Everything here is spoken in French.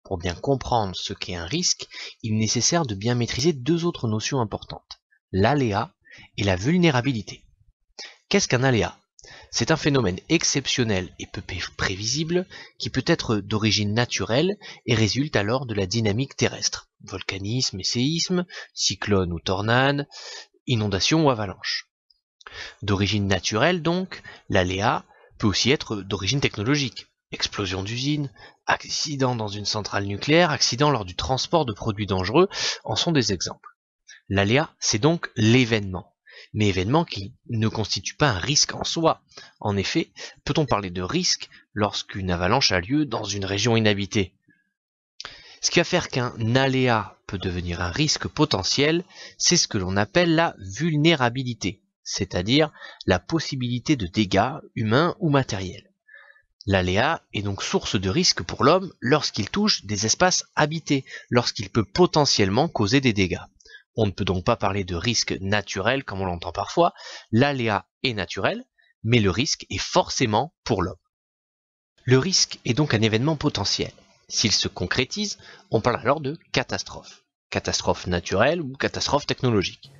Pour bien comprendre ce qu'est un risque, il est nécessaire de bien maîtriser deux autres notions importantes, l'aléa et la vulnérabilité. Qu'est-ce qu'un aléa? C'est un phénomène exceptionnel et peu prévisible qui peut être d'origine naturelle et résulte alors de la dynamique terrestre, volcanisme et séisme, cyclone ou tornade, inondation ou avalanche. D'origine naturelle donc, l'aléa peut aussi être d'origine technologique. Explosion d'usine, accident dans une centrale nucléaire, accident lors du transport de produits dangereux en sont des exemples. L'aléa, c'est donc l'événement, mais événement qui ne constitue pas un risque en soi. En effet, peut-on parler de risque lorsqu'une avalanche a lieu dans une région inhabitée? Ce qui va faire qu'un aléa peut devenir un risque potentiel, c'est ce que l'on appelle la vulnérabilité, c'est-à-dire la possibilité de dégâts humains ou matériels. L'aléa est donc source de risque pour l'homme lorsqu'il touche des espaces habités, lorsqu'il peut potentiellement causer des dégâts. On ne peut donc pas parler de risque naturel comme on l'entend parfois. L'aléa est naturel, mais le risque est forcément pour l'homme. Le risque est donc un événement potentiel. S'il se concrétise, on parle alors de catastrophe. Catastrophe naturelle ou catastrophe technologique.